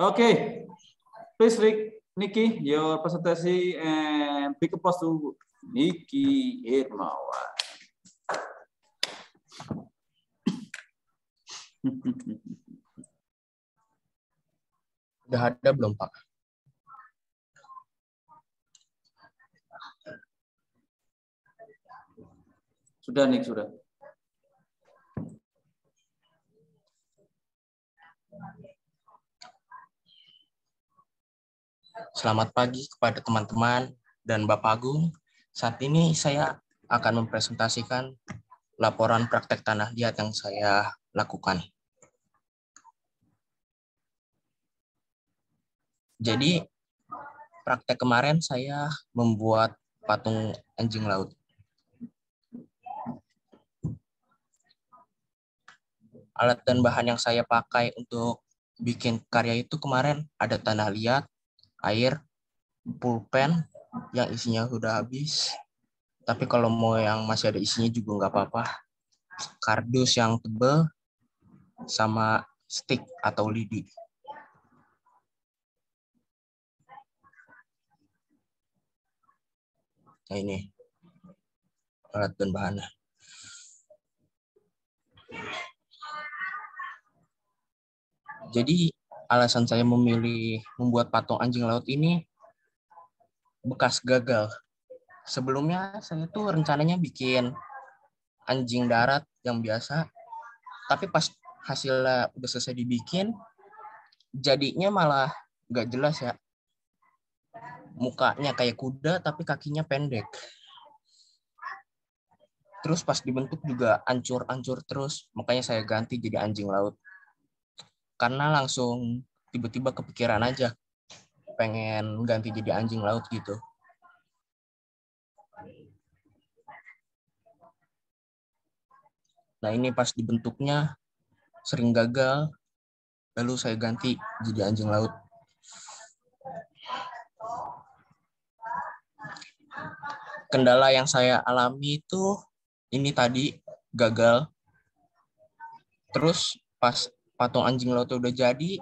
Okay, please, Nikki, your presentation and big applause to Nikki Hermawan. Udah ada belum, Pak? Sudah, Nick, sudah. Selamat pagi kepada teman-teman dan Bapak Agung. Saat ini saya akan mempresentasikan laporan praktek tanah liat yang saya lakukan. Jadi, praktek kemarin saya membuat patung anjing laut. Alat dan bahan yang saya pakai untuk bikin karya itu kemarin ada tanah liat, air, pulpen yang isinya sudah habis. Tapi kalau mau yang masih ada isinya juga nggak apa-apa. Kardus yang tebal sama stick atau lidi. Nah ini alat dan bahannya. Jadi alasan saya memilih membuat patung anjing laut ini bekas gagal. Sebelumnya saya tuh rencananya bikin anjing darat yang biasa, tapi pas hasilnya udah selesai dibikin, jadinya malah nggak jelas ya. Mukanya kayak kuda tapi kakinya pendek. Terus pas dibentuk juga ancur-ancur terus, makanya saya ganti jadi anjing laut. Karena langsung tiba-tiba kepikiran aja pengen ganti jadi anjing laut gitu. Nah ini pas dibentuknya sering gagal, lalu saya ganti jadi anjing laut. Kendala yang saya alami itu ini tadi gagal. Terus pas patung anjing laut udah jadi,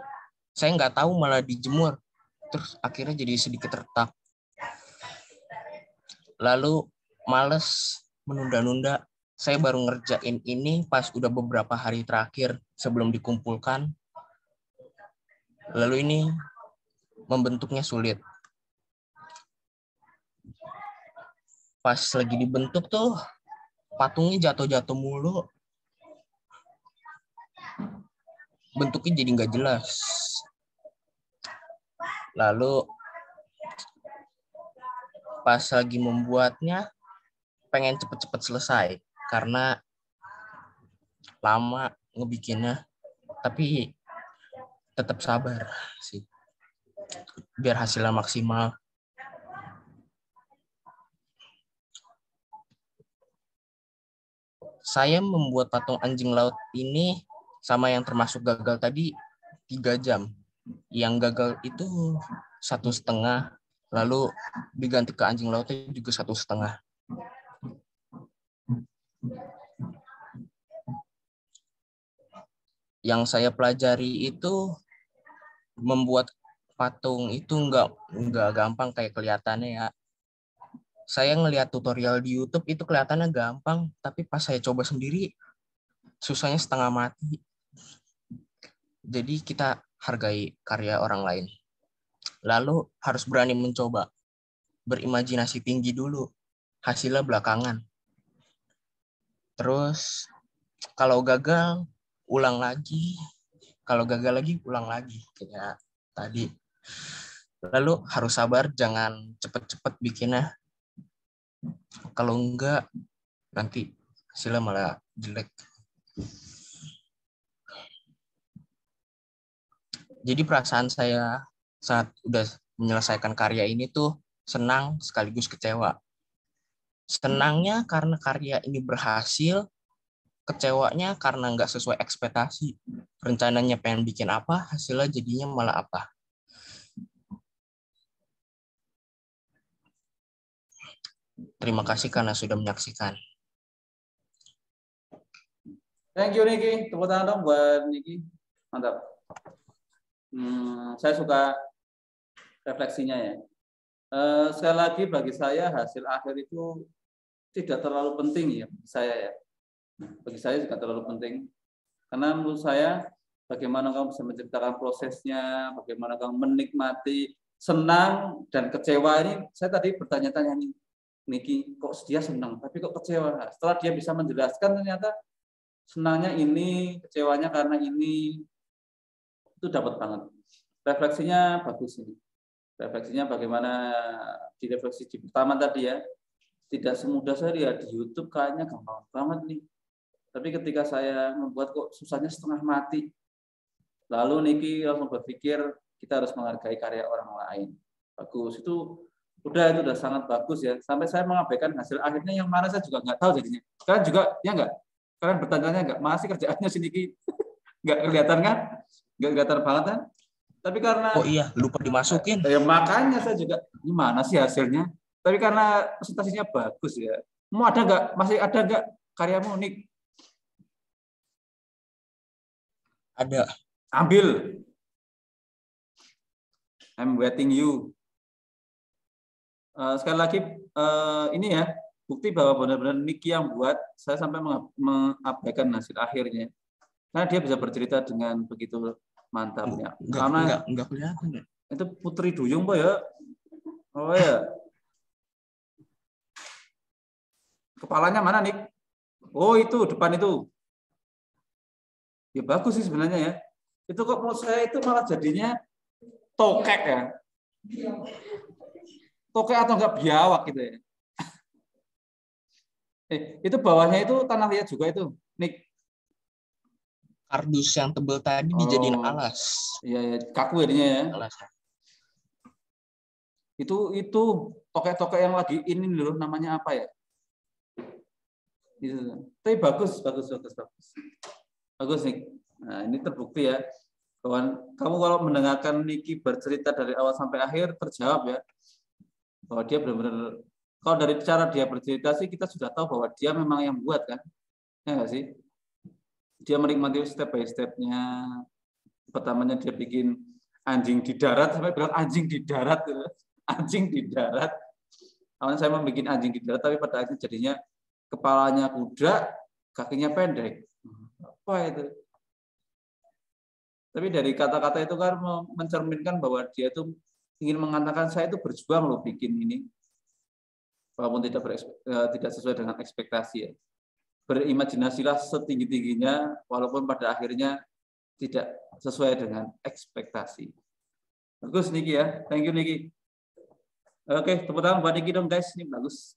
saya nggak tahu malah dijemur. Terus akhirnya jadi sedikit retak. Lalu males menunda-nunda. Saya baru ngerjain ini pas udah beberapa hari terakhir sebelum dikumpulkan. Lalu ini membentuknya sulit. Pas lagi dibentuk tuh patungnya jatuh-jatuh mulu. Bentuknya jadi nggak jelas. Lalu pas lagi membuatnya pengen cepet-cepet selesai karena lama ngebikinnya, tapi tetap sabar sih biar hasilnya maksimal. Saya membuat patung anjing laut ini sama yang termasuk gagal tadi 3 jam. Yang gagal itu 1,5, lalu diganti ke anjing lautnya juga 1,5. Yang saya pelajari itu membuat patung itu nggak gampang kayak kelihatannya ya. Saya ngelihat tutorial di YouTube itu kelihatannya gampang, tapi pas saya coba sendiri susahnya setengah mati. Jadi kita hargai karya orang lain. Lalu harus berani mencoba. Berimajinasi tinggi dulu. Hasilnya belakangan. Terus kalau gagal, ulang lagi. Kalau gagal lagi, ulang lagi. Kayak tadi. Lalu harus sabar, jangan cepet-cepet bikinnya. Kalau enggak, nanti hasilnya malah jelek. Jadi perasaan saya saat udah menyelesaikan karya ini tuh senang sekaligus kecewa. Senangnya karena karya ini berhasil, kecewanya karena nggak sesuai ekspektasi. Rencananya pengen bikin apa, hasilnya jadinya malah apa. Terima kasih karena sudah menyaksikan. Thank you, Niki. Tepuk tangan dong buat Niki. Mantap. Saya suka refleksinya ya. Sekali lagi bagi saya hasil akhir itu tidak terlalu penting ya saya ya. Bagi saya juga terlalu penting karena menurut saya bagaimana kamu bisa menceritakan prosesnya, bagaimana kamu menikmati senang dan kecewa ini. Saya tadi bertanya-tanya nih, Niki kok dia senang tapi kok kecewa. Setelah dia bisa menjelaskan ternyata senangnya ini, kecewanya karena ini, itu dapat banget. Refleksinya bagus ini. Refleksinya bagaimana di refleksi di pertama tadi ya, tidak semudah saya lihat di YouTube kayaknya gampang banget nih. Tapi ketika saya membuat kok susahnya setengah mati. Lalu Niki langsung berpikir kita harus menghargai karya orang lain. Bagus, itu udah sangat bagus ya. Sampai saya mengabaikan hasil akhirnya yang mana saya juga nggak tahu jadinya. Kalian juga ya nggak? Kalian bertanya nggak? Masih kerjaannya si Niki nggak kelihatan kan? Nggak kelihatan banget kan? Tapi karena oh iya lupa dimasukin. Ya makanya saya juga gimana sih hasilnya? Tapi karena presentasinya bagus ya. Mau ada nggak? Masih ada nggak karyamu Nik? Ada. Ambil. I'm waiting you. Sekali lagi ini ya bukti bahwa benar-benar Niki yang buat. Saya sampai mengabaikan hasil akhirnya. Karena dia bisa bercerita dengan begitu mantapnya. Enggak kelihatan ya. Itu Putri Duyung Pak ya. Oh ya. Kepalanya mana Nik? Oh itu depan itu. Ya bagus sih sebenarnya ya. Itu kok menurut saya itu malah jadinya tokek ya. Tokek atau enggak biawak gitu ya. Itu bawahnya itu tanah liat juga itu, Nik. Kardus yang tebel tadi dijadiin alas. Iya, ya, kaku jadinya ya. Alas. Itu tokek-tokek yang lagi ini loh namanya apa ya? Itu. Tapi bagus. Bagus Nik. Nah, ini terbukti ya. Kawan, kamu kalau mendengarkan Niki bercerita dari awal sampai akhir terjawab ya. Bahwa dia benar-benar kalau dari cara dia bercerita sih kita sudah tahu bahwa dia memang yang buat kan. Ya enggak sih? Dia menikmati step by step-nya. Pertamanya dia bikin anjing di darat sampai bilang anjing di darat. Anjing di darat. Awalnya saya mau bikin anjing di darat tapi pada akhirnya jadinya kepalanya kuda, kakinya pendek. Apa itu? Tapi dari kata-kata itu kan mencerminkan bahwa dia itu ingin mengatakan saya itu berjuang loh bikin ini. Walaupun tidak sesuai dengan ekspektasi ya. Berimajinasilah setinggi-tingginya walaupun pada akhirnya tidak sesuai dengan ekspektasi. Bagus Niki ya. Thank you Niki. Oke, tepuk tangan buat Niki dong guys. Ini bagus.